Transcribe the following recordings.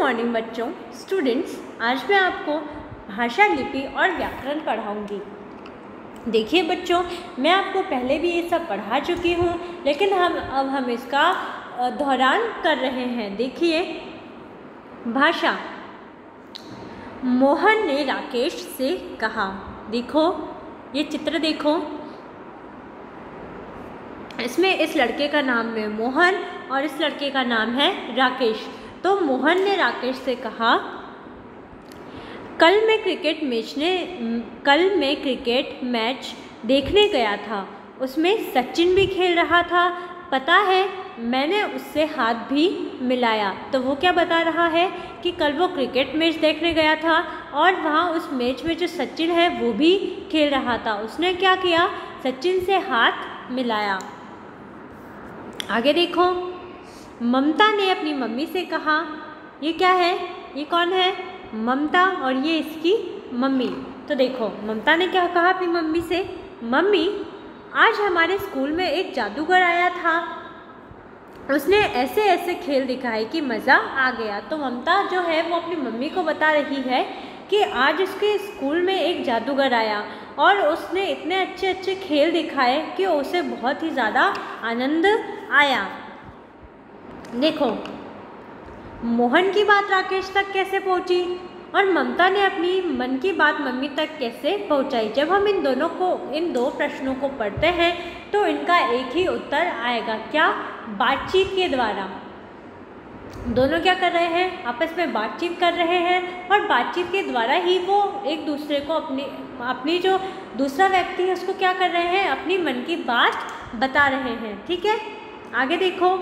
Morning बच्चों, students. आज मैं आपको भाषा, लिपि और व्याकरण पढ़ाऊंगी। देखिए बच्चों, मैं आपको पहले भी ये सब पढ़ा चुकी हूँ, लेकिन अब हम इसका दोहरान कर रहे हैं। देखिए, भाषा। मोहन ने राकेश से कहा। देखो, ये चित्र देखो, इसमें इस लड़के का नाम है मोहन और इस लड़के का नाम है राकेश। तो मोहन ने राकेश से कहा, कल मैं क्रिकेट मैच देखने गया था, उसमें सचिन भी खेल रहा था। पता है, मैंने उससे हाथ भी मिलाया। तो वो क्या बता रहा है कि कल वो क्रिकेट मैच देखने गया था और वहाँ उस मैच में जो सचिन है वो भी खेल रहा था। उसने क्या किया? सचिन से हाथ मिलाया। आगे देखो, ममता ने अपनी मम्मी से कहा। ये क्या है? ये कौन है? ममता, और ये इसकी मम्मी। तो देखो, ममता ने क्या कहा अपनी मम्मी से? मम्मी, आज हमारे स्कूल में एक जादूगर आया था, उसने ऐसे ऐसे खेल दिखाए कि मज़ा आ गया। तो ममता जो है वो अपनी मम्मी को बता रही है कि आज उसके स्कूल में एक जादूगर आया और उसने इतने अच्छे अच्छे खेल दिखाए कि उसे बहुत ही ज़्यादा आनंद आया। देखो, मोहन की बात राकेश तक कैसे पहुंची और ममता ने अपनी मन की बात मम्मी तक कैसे पहुंचाई। जब हम इन दो प्रश्नों को पढ़ते हैं तो इनका एक ही उत्तर आएगा। क्या? बातचीत के द्वारा। दोनों क्या कर रहे हैं? आपस में बातचीत कर रहे हैं और बातचीत के द्वारा ही वो एक दूसरे को अपनी जो दूसरा व्यक्ति है उसको क्या कर रहे हैं? अपनी मन की बात बता रहे हैं। ठीक है, आगे देखो,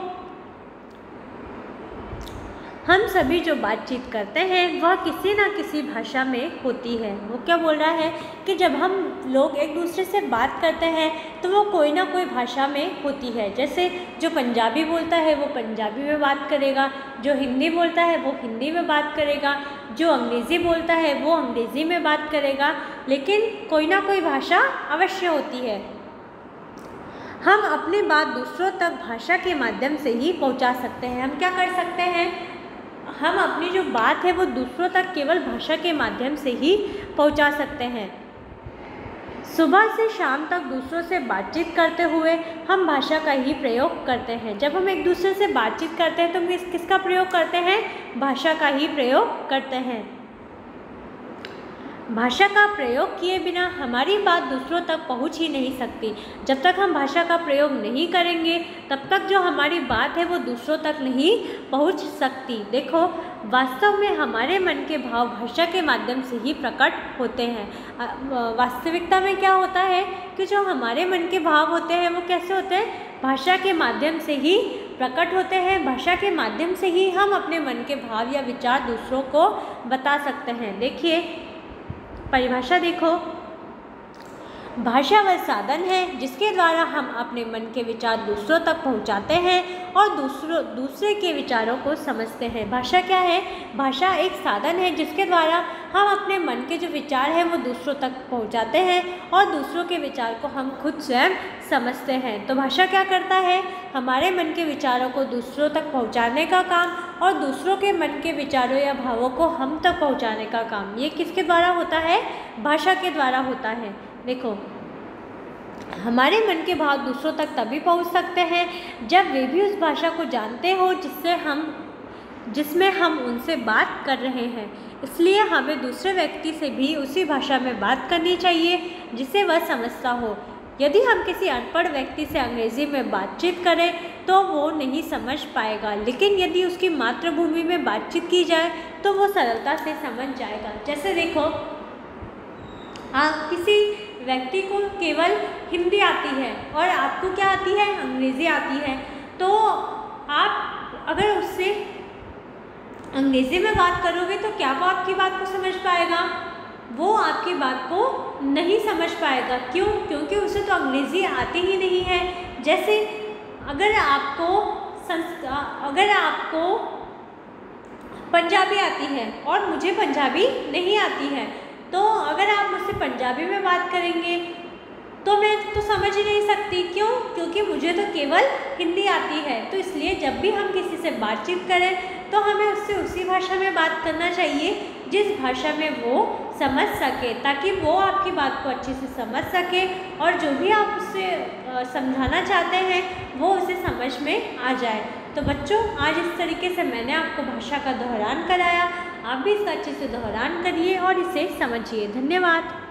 हम सभी जो बातचीत करते हैं वह किसी ना किसी भाषा में होती है। वो क्या बोल रहा है कि जब हम लोग एक दूसरे से बात करते हैं तो वो कोई ना कोई भाषा में होती है। जैसे जो पंजाबी बोलता है वो पंजाबी में बात करेगा, जो हिंदी बोलता है वो हिंदी में बात करेगा, जो अंग्रेज़ी बोलता है वो अंग्रेज़ी में बात करेगा, लेकिन कोई ना कोई भाषा अवश्य होती है। हम अपनी बात दूसरों तक भाषा के माध्यम से ही पहुँचा सकते हैं। हम क्या कर सकते हैं? हम अपनी जो बात है वो दूसरों तक केवल भाषा के माध्यम से ही पहुंचा सकते हैं। सुबह से शाम तक दूसरों से बातचीत करते हुए हम भाषा का ही प्रयोग करते हैं। जब हम एक दूसरे से बातचीत करते हैं तो हम किसका प्रयोग करते हैं? भाषा का ही प्रयोग करते हैं। भाषा का प्रयोग किए बिना हमारी बात दूसरों तक पहुंच ही नहीं सकती। जब तक हम भाषा का प्रयोग नहीं करेंगे तब तक जो हमारी बात है वो दूसरों तक नहीं पहुंच सकती। देखो, वास्तव में हमारे मन के भाव भाषा के माध्यम से ही प्रकट होते हैं। वास्तविकता में क्या होता है कि जो हमारे मन के भाव होते हैं वो कैसे होते हैं? भाषा के माध्यम से ही प्रकट होते हैं। भाषा के माध्यम से ही हम अपने मन के भाव या विचार दूसरों को बता सकते हैं। देखिए, परिभाषा देखो, भाषा वह साधन है जिसके द्वारा हम अपने मन के विचार दूसरों तक पहुंचाते हैं और दूसरे के विचारों को समझते हैं। भाषा क्या है? भाषा एक साधन है जिसके द्वारा हम अपने मन के जो विचार हैं वो दूसरों तक पहुंचाते हैं और दूसरों के विचार को हम खुद स्वयं समझते हैं। तो भाषा क्या करता है? हमारे मन के विचारों को दूसरों तक पहुंचाने का काम और दूसरों के मन के विचारों या भावों को हम तक पहुंचाने का काम, ये किसके द्वारा होता है? भाषा के द्वारा होता है। देखो, हमारे मन के भाव दूसरों तक तभी पहुंच सकते हैं जब वे भी उस भाषा को जानते हो जिसमें हम उनसे बात कर रहे हैं। इसलिए हमें दूसरे व्यक्ति से भी उसी भाषा में बात करनी चाहिए जिसे वह समझता हो। यदि हम किसी अनपढ़ व्यक्ति से अंग्रेज़ी में बातचीत करें तो वो नहीं समझ पाएगा, लेकिन यदि उसकी मातृभूमि में बातचीत की जाए तो वो सरलता से समझ जाएगा। जैसे देखो, किसी व्यक्ति को केवल हिंदी आती है और आपको क्या आती है? अंग्रेज़ी आती है। तो आप अगर उससे अंग्रेज़ी में बात करोगे तो क्या वो आपकी बात को समझ पाएगा? वो आपकी बात को नहीं समझ पाएगा। क्यों? क्योंकि उसे तो अंग्रेज़ी आती ही नहीं है। जैसे अगर आपको पंजाबी आती है और मुझे पंजाबी नहीं आती है, तो अगर आप मुझसे पंजाबी में बात करेंगे तो मैं तो समझ ही नहीं सकती। क्यों? क्योंकि मुझे तो केवल हिंदी आती है। तो इसलिए जब भी हम किसी से बातचीत करें तो हमें उससे उसी भाषा में बात करना चाहिए जिस भाषा में वो समझ सके, ताकि वो आपकी बात को अच्छे से समझ सके और जो भी आप उससे समझाना चाहते हैं वो उसे समझ में आ जाए। तो बच्चों, आज इस तरीके से मैंने आपको भाषा का दोहरान कराया। आप भी इसका अच्छे से दोहरान करिए और इसे समझिए। धन्यवाद।